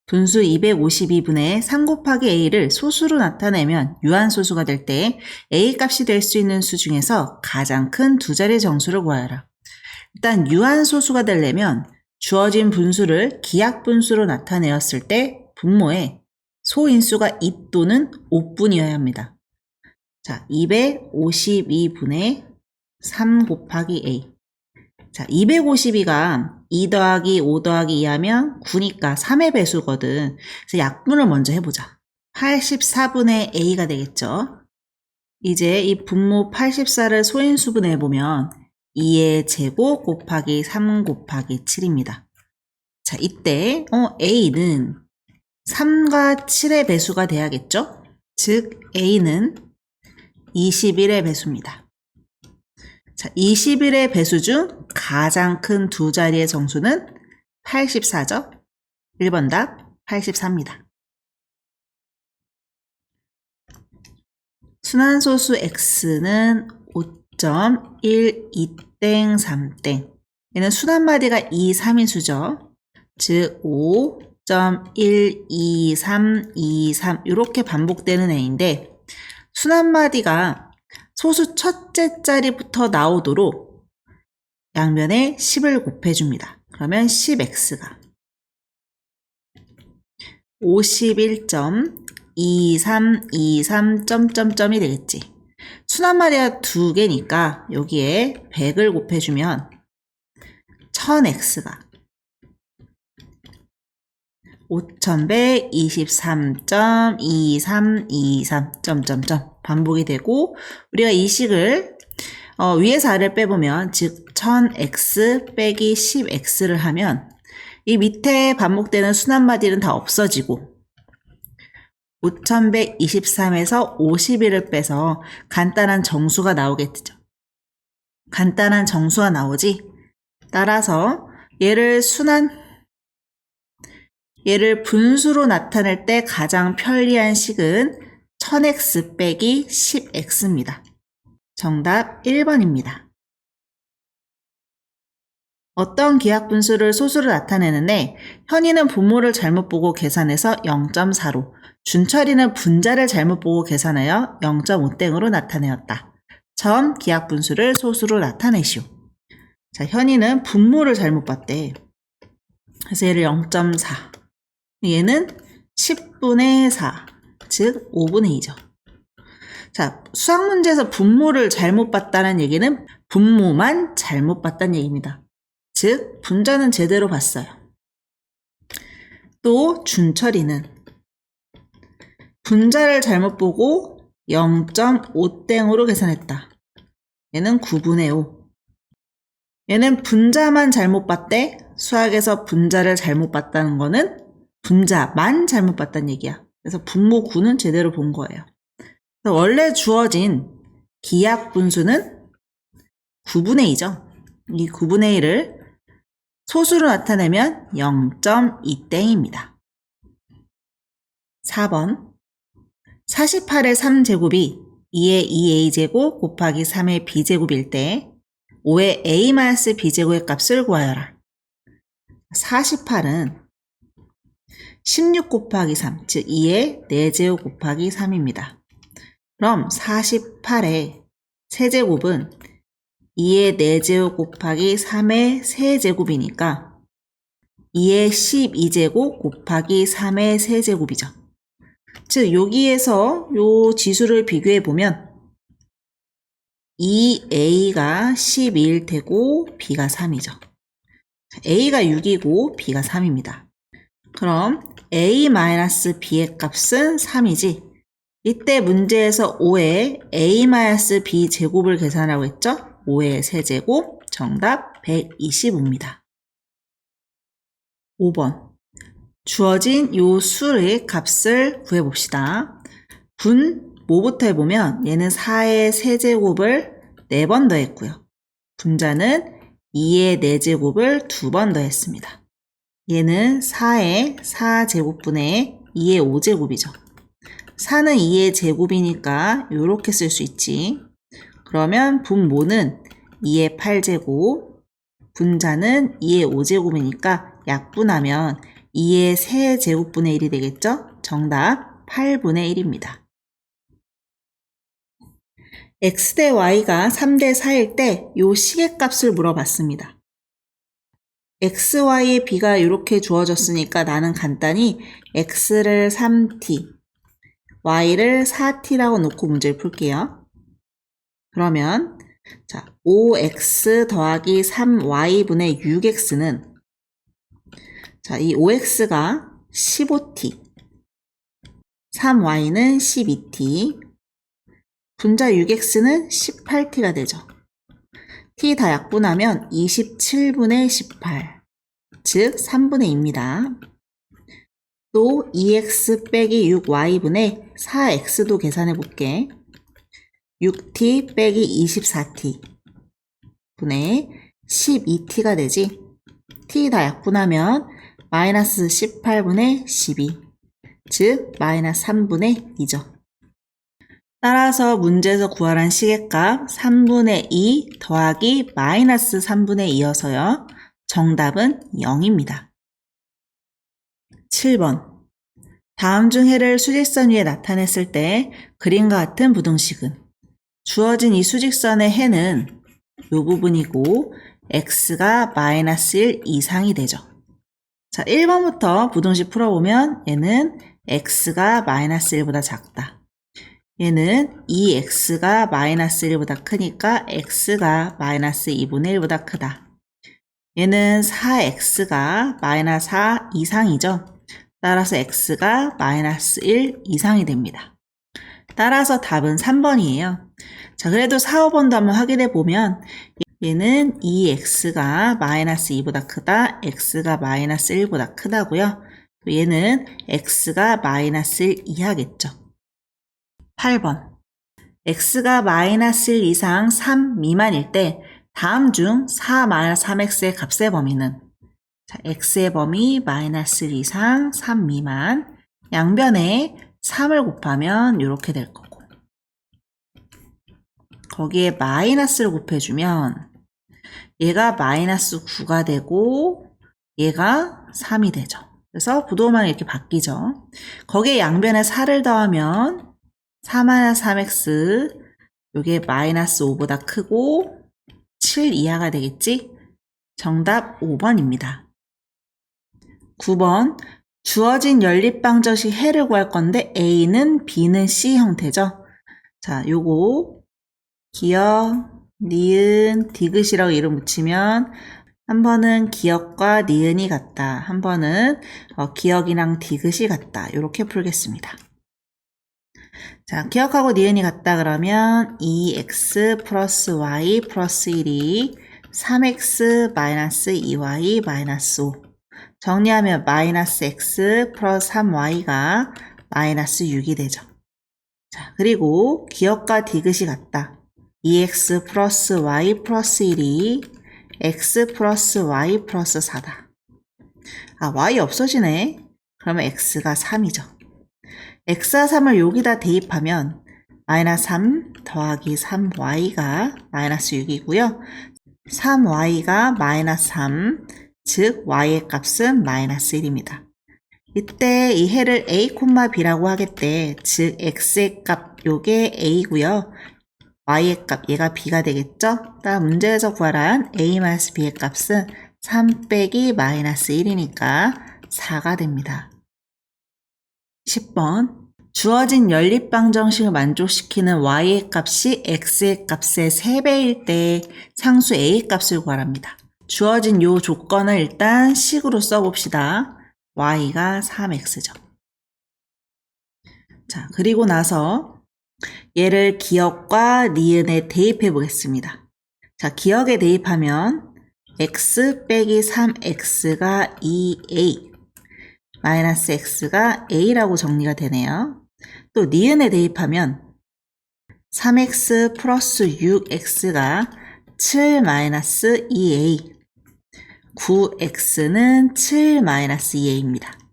분수 252분의 3 곱하기 a를 소수로 나타내면 유한소수가 될 때 a 값이 될 수 있는 수 중에서 가장 큰 두 자리 정수를 구하여라. 일단 유한소수가 되려면 주어진 분수를 기하분수로 나타내었을 때 분모에 소인수가 2 또는 5분이어야 합니다. 자, 252분의 3 곱하기 a. 자, 252가 2 더하기 5 더하기 2 하면 9니까 3의 배수거든. 그래서 약분을 먼저 해보자. 84분의 a가 되겠죠. 이제 이 분모 84를 소인수분해 해보면 2의 제곱 곱하기 3 곱하기 7입니다. 자, 이때 a는 3과 7의 배수가 돼야겠죠? 즉 a는 21의 배수입니다. 자, 21의 배수 중 가장 큰 두 자리의 정수는 84죠? 1번 답 84입니다. 순환소수 x는 5.12땡 3땡. 얘는 순환마디가 2, 3인 수죠. 즉 5.12323 이렇게 반복되는 애인데 순환마디가 소수 첫째 자리부터 나오도록 양면에 10을 곱해줍니다. 그러면 10x가 51.2323 되겠지. 순환마디가 두 개니까 여기에 100을 곱해주면 1000x가 5123.2323 반복이 되고 우리가 이 식을 위에서 아래를 빼보면 즉 1000x 빼기 10x를 하면 이 밑에 반복되는 순환마디는 다 없어지고 5123에서 51을 빼서 간단한 정수가 나오겠죠. 간단한 정수가 나오지. 따라서 얘를 분수로 나타낼 때 가장 편리한 식은 1000x 빼기 10x입니다. 정답 1번입니다. 어떤 기하분수를 소수로 나타내는데 현이는 분모를 잘못 보고 계산해서 0.4로, 준철이는 분자를 잘못 보고 계산하여 0.5땡으로 나타내었다. 전 기하분수를 소수로 나타내시오. 자, 현이는 분모를 잘못 봤대. 그래서 얘를 0.4. 얘는 10분의 4, 즉 5분의 2죠. 자, 수학문제에서 분모를 잘못 봤다는 얘기는 분모만 잘못 봤다는 얘기입니다. 즉, 분자는 제대로 봤어요. 또 준철이는 분자를 잘못 보고 0.5땡으로 계산했다. 얘는 9분의 5. 얘는 분자만 잘못 봤대. 수학에서 분자를 잘못 봤다는 거는 분자만 잘못 봤다는 얘기야. 그래서 분모 9는 제대로 본 거예요. 원래 주어진 기하분수는 9분의 2죠. 이 9분의 1을 소수로 나타내면 0.2땡입니다. 4번 48의 3제곱이 2의 2a제곱 곱하기 3의 b제곱일 때 5의 a-b제곱의 값을 구하여라. 48은 16 곱하기 3, 즉 2의 4제곱 곱하기 3입니다. 그럼 48의 세제곱은 2의 4제곱 곱하기 3의 세제곱이니까 2의 12제곱 곱하기 3의 세제곱이죠. 즉 여기에서 요 지수를 비교해 보면 2a가 12일 테고 b가 3이죠. a가 6이고 b가 3입니다. 그럼 a-b의 값은 3이지. 이때 문제에서 5의 a-b 제곱을 계산하라고 했죠? 5의 세제곱, 정답 125입니다. 5번 주어진 요 수의 값을 구해봅시다. 뭐부터 해보면 얘는 4의 세제곱을 4번 더했고요. 분자는 2의 4제곱을 2번 더했습니다. 얘는 4의 4제곱분의 2의 5제곱이죠. 4는 2의 제곱이니까 이렇게 쓸 수 있지. 그러면 분모는 2의 8제곱, 분자는 2의 5제곱이니까 약분하면 2의 세제곱분의 1이 되겠죠? 정답 8분의 1입니다. x 대 y가 3대 4일 때 요 시계값을 물어봤습니다. x, y의 b가 이렇게 주어졌으니까 나는 간단히 x를 3t, y를 4t라고 놓고 문제를 풀게요. 그러면 자 5x 더하기 3y분의 6x는 자, 이 5x가 15t, 3y는 12t, 분자 6x는 18t가 되죠. t 다 약분하면 27분의 18, 즉 3분의 2입니다. 또 2x 빼기 6y분의 4x도 계산해 볼게. 6t 빼기 24t 분의 12t가 되지. t 다 약분하면 마이너스 18분의 12, 즉 마이너스 3분의 2죠. 따라서 문제에서 구하란 시계값 3분의 2 더하기 마이너스 3분의 2여서요. 정답은 0입니다. 7번. 다음 중 해를 수직선 위에 나타냈을 때 그림과 같은 부등식은 주어진 이 수직선의 해는 이 부분이고 x가 마이너스 1 이상이 되죠. 자, 1번부터 부등식 풀어보면 얘는 x가 마이너스 1보다 작다. 얘는 2x가 마이너스 1보다 크니까 x가 마이너스 2분의 1보다 크다. 얘는 4x가 마이너스 4 이상이죠. 따라서 x가 마이너스 1 이상이 됩니다. 따라서 답은 3번이에요. 자, 그래도 4, 5번도 한번 확인해 보면 얘는 2x가 마이너스 2보다 크다, x가 마이너스 1보다 크다고요. 또 얘는 x가 마이너스 1 이하겠죠. 8번. x가 마이너스 1 이상 3 미만일 때 다음 중 4-3x의 값의 범위는 자, x의 범위 마이너스 1 이상 3 미만 양변에 3을 곱하면 이렇게 될 거고 거기에 마이너스를 곱해주면 얘가 마이너스 9가 되고 얘가 3이 되죠. 그래서 부도만 이렇게 바뀌죠. 거기에 양변에 4를 더하면 4-3x 요게 마이너스 5보다 크고 7 이하가 되겠지? 정답 5번입니다. 9번. 주어진 연립방정식 해를 구할 건데 A는 B는 C 형태죠. 자, 요거 기역, 니은, 디귿이라고 이름 붙이면 한 번은 기역과 니은이 같다. 한 번은 기역이랑 디귿이 같다. 이렇게 풀겠습니다. 자, 기역하고 니은이 같다 그러면 2x 플러스 y 플러스 1이 3x 마이너스 2y 마이너스 5 정리하면 마이너스 x 플러스 3y가 마이너스 6이 되죠. 자, 그리고 기역과 디귿이 같다. 2x 플러스 y 플러스 1이 x 플러스 y 플러스 4다. 아, y 없어지네. 그러면 x가 3이죠. x와 3을 여기다 대입하면 마이너스 3 더하기 3y가 마이너스 6이고요. 3y가 마이너스 3, 즉 y의 값은 마이너스 1입니다. 이때 이 해를 a, b라고 하겠대. 즉 x의 값 요게 a고요. y의 값 얘가 b가 되겠죠? 다음 문제에서 구하란 a-b의 값은 3 빼기 마이너스 1이니까 4가 됩니다. 10번. 주어진 연립방정식을 만족시키는 y의 값이 x의 값의 3배일 때 상수 a의 값을 구하랍니다. 주어진 요 조건을 일단 식으로 써봅시다. y가 3x죠. 자, 그리고 나서 얘를 기역과 니은에 대입해 보겠습니다. 자, 기역에 대입하면 x 빼기 3x가 2a 마이너스 x가 a라고 정리가 되네요. 또 니은에 대입하면 3x 플러스 6x가 7 마이너스 2a 9x는 7 마이너스 2a입니다.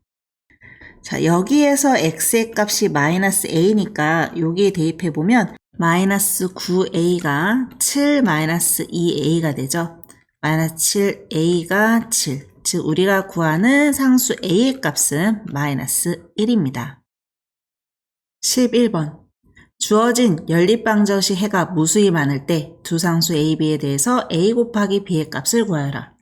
자, 여기에서 x의 값이 마이너스 a니까 여기에 대입해보면 마이너스 9a가 7 마이너스 2a가 되죠. 마이너스 7a가 7 즉 우리가 구하는 상수 a의 값은 마이너스 1입니다. 11번. 주어진 연립방정식 해가 무수히 많을 때 두 상수 a, b에 대해서 a 곱하기 b의 값을 구하여라.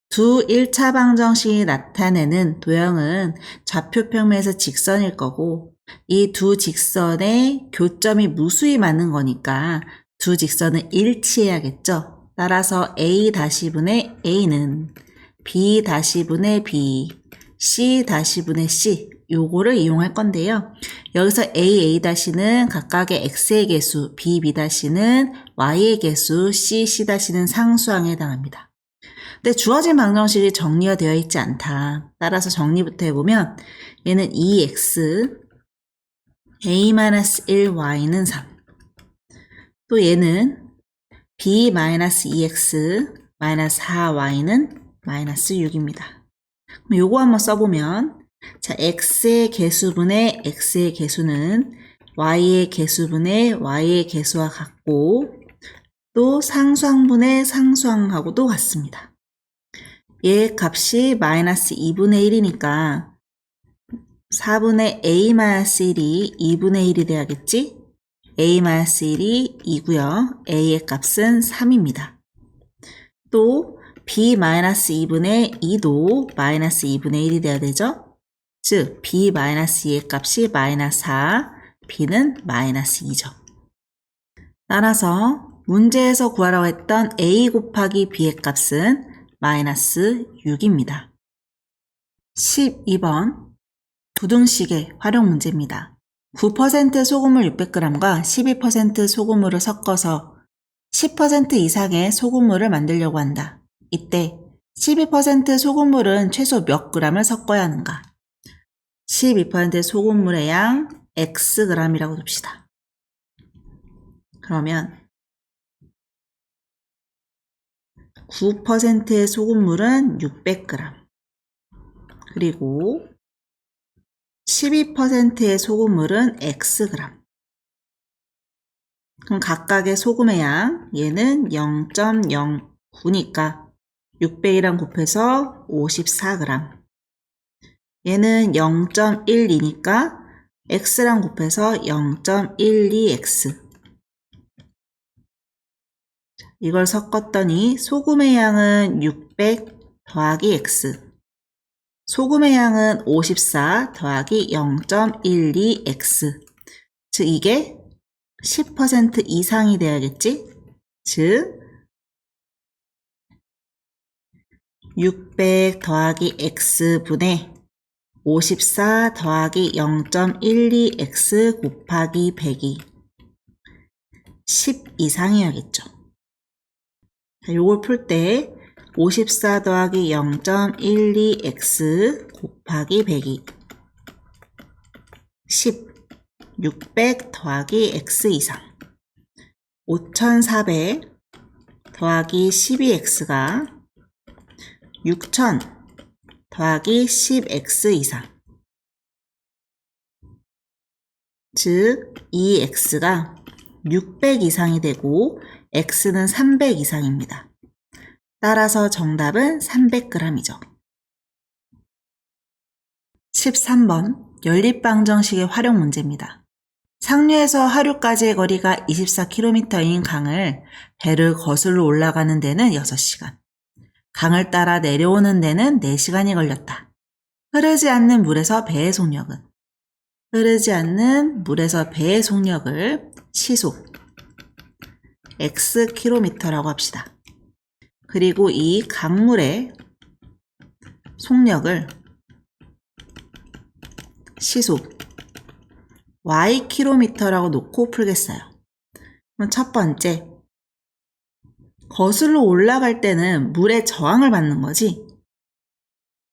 두 1차 방정식이 나타내는 도형은 좌표평면에서 직선일 거고 이 두 직선의 교점이 무수히 많은 거니까 두 직선은 일치해야겠죠. 따라서 a-분의 a는 b-분의 b, c-분의 c 요거를 이용할 건데요. 여기서 a-는 각각의 x의 개수, b-는 y의 개수, c-는 상수항에 해당합니다. 근데 주어진 방정식이 정리가 되어 있지 않다. 따라서 정리부터 해보면 얘는 2x, a-1y는 3. 또 얘는 b-2x, 4y는 마이너스 6입니다. 그럼 요거 한번 써보면 자, x의 개수분의 x의 개수는 y의 개수분의 y의 개수와 같고 또 상수항분의 상수항하고도 같습니다. 얘 값이 마이너스 2분의 1이니까 4분의 a-1이 2분의 1이 돼야겠지? a-1이 2고요. a의 값은 3입니다. 또 b-2분의 2도 마이너스 2분의 1이 돼야 되죠? 즉 b-2의 값이 마이너스 4, b는 마이너스 2죠. 따라서 문제에서 구하라고 했던 a 곱하기 b의 값은 마이너스 6입니다. 12번 부등식의 활용 문제입니다. 9% 소금물 600g과 12% 소금물을 섞어서 10% 이상의 소금물을 만들려고 한다. 이때 12% 소금물은 최소 몇 g을 섞어야 하는가? 12% 소금물의 양 xg이라고 둡시다. 그러면 9%의 소금물은 600g 그리고 12%의 소금물은 xg. 그럼 각각의 소금의 양 얘는 0.09니까 600이랑 곱해서 54g. 얘는 0.12니까 x랑 곱해서 0.12x. 이걸 섞었더니 소금의 양은 600 더하기 x. 소금의 양은 54 더하기 0.12x. 즉 이게 10% 이상이 돼야겠지? 즉 600 더하기 x분의 54 더하기 0.12x 곱하기 100이 10 이상이어야겠죠. 요걸 풀 때 54 더하기 0.12x 곱하기 100이 10, 600 더하기 x 이상 5400 더하기 12x가 6000 더하기 10x 이상. 즉, 이 x가 600 이상이 되고 x는 300 이상입니다. 따라서 정답은 300g이죠. 13번 연립방정식의 활용 문제입니다. 상류에서 하류까지의 거리가 24km인 강을 배를 거슬러 올라가는 데는 6시간. 강을 따라 내려오는 데는 4시간이 걸렸다. 흐르지 않는 물에서 배의 속력은? 흐르지 않는 물에서 배의 속력을 시속 xkm라고 합시다. 그리고 이 강물의 속력을 시속 ykm라고 놓고 풀겠어요. 그럼 첫 번째, 거슬러 올라갈 때는 물의 저항을 받는 거지.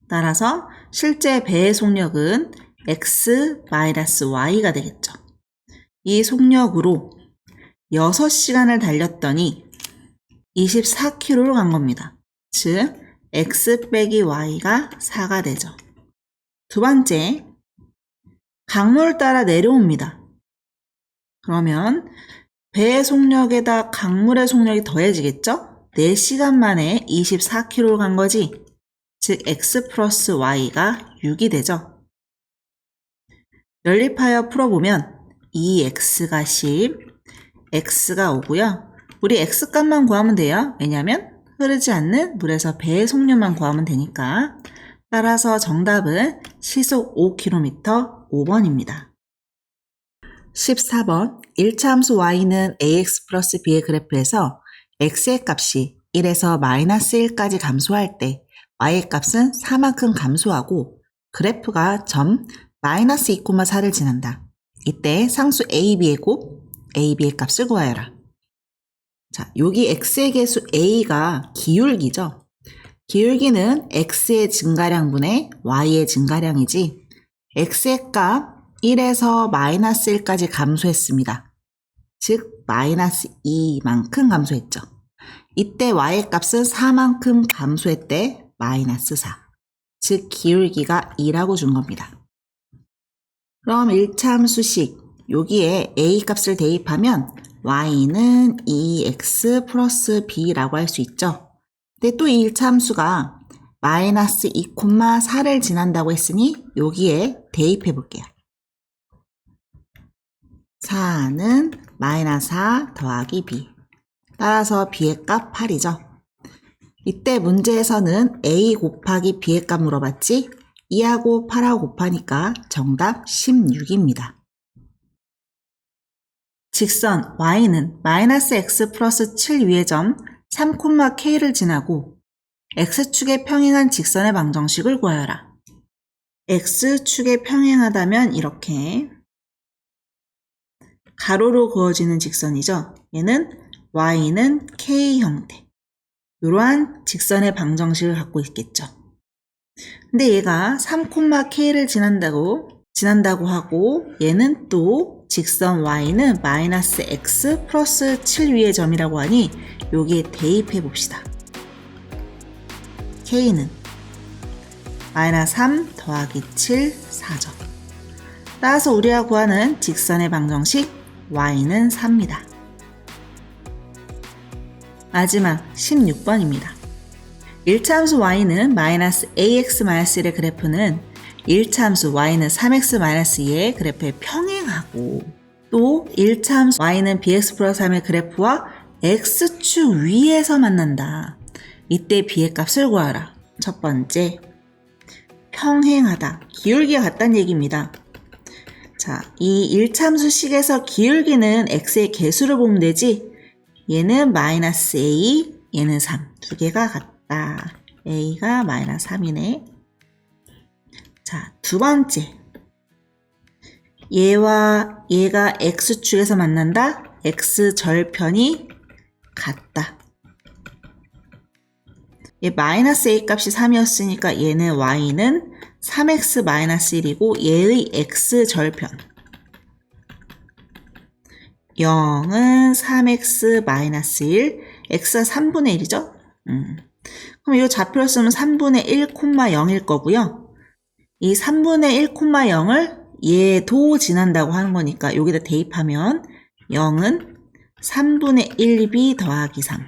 따라서 실제 배의 속력은 x-y가 되겠죠. 이 속력으로 6시간을 달렸더니 24km로 간 겁니다. 즉 x 빼기 y가 4가 되죠. 두 번째, 강물을 따라 내려옵니다. 그러면 배의 속력에다 강물의 속력이 더해지겠죠? 4시간 만에 24km를 간 거지. 즉 x 플러스 y가 6이 되죠. 연립하여 풀어보면 2x가 10, x가 5고요. 우리 x값만 구하면 돼요. 왜냐하면 흐르지 않는 물에서 배의 속력만 구하면 되니까. 따라서 정답은 시속 5km 5번입니다. 14번 1차 함수 y는 ax 플러스 b의 그래프에서 x의 값이 1에서 마이너스 1까지 감소할 때 y의 값은 4만큼 감소하고 그래프가 점 마이너스 2,4를 지난다. 이때 상수 a, b의 곱, a, b의 값을 구하여라. 자, 여기 x의 개수 a가 기울기죠. 기울기는 x의 증가량분의 y의 증가량이지 x의 값 1에서 마이너스 1까지 감소했습니다. 즉 마이너스 2만큼 감소했죠. 이때 y의 값은 4만큼 감소했대 마이너스 4. 즉 기울기가 2라고 준 겁니다. 그럼 1차 함수식 여기에 a 값을 대입하면 y는 2x 플러스 b라고 할 수 있죠. 근데 또 이 1차 함수가 마이너스 2,4를 지난다고 했으니 여기에 대입해 볼게요. 4는 마이너스 4 더하기 b. 따라서 b의 값 8이죠. 이때 문제에서는 a 곱하기 b의 값 물어봤지? 2하고 8하고 곱하니까 정답 16입니다. 직선 y는 마이너스 x 플러스 7 위의 점 3,k를 지나고 x축에 평행한 직선의 방정식을 구하여라. x축에 평행하다면 이렇게 가로로 그어지는 직선이죠. 얘는 y는 k 형태. 이러한 직선의 방정식을 갖고 있겠죠. 근데 얘가 3,k를 지난다고 하고 얘는 또 직선 y는 마이너스 x 플러스 7 위의 점이라고 하니 여기에 대입해 봅시다. k는 마이너스 3 더하기 7, 4점. 따라서 우리가 구하는 직선의 방정식 y는 4입니다. 마지막 16번입니다. 1차 함수 y는 마이너스 ax-1의 그래프는 1차 함수 y는 3x-2의 그래프에 평행하고 또 1차 함수 y는 bx 플러스 3의 그래프와 x축 위에서 만난다. 이때 b의 값을 구하라. 첫 번째, 평행하다. 기울기가 같다는 얘기입니다. 자, 이 1차 함수식에서 기울기는 x의 개수를 보면 되지 얘는 마이너스 a, 얘는 3. 두 개가 같다. a가 마이너스 3이네. 자, 두 번째. 얘와 얘가 x축에서 만난다. x절편이 같다. 얘 마이너스 a 값이 3이었으니까 얘는 y는 3x 마이너스 1이고 얘의 x절편 0은 3x 마이너스 1, x가 3분의 1이죠? 그럼 이거 좌표로 쓰면 3분의 1, 0일 거고요. 이 3분의 1, 0을 얘도 지난다고 하는 거니까 여기다 대입하면 0은 3분의 1b 더하기 3.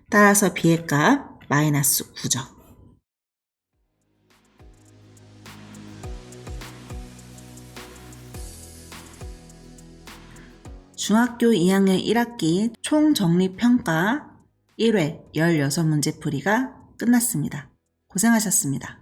따라서 b의 값 마이너스 9죠. 중학교 2학년 1학기 총정리평가 1회 16문제 풀이가 끝났습니다. 고생하셨습니다.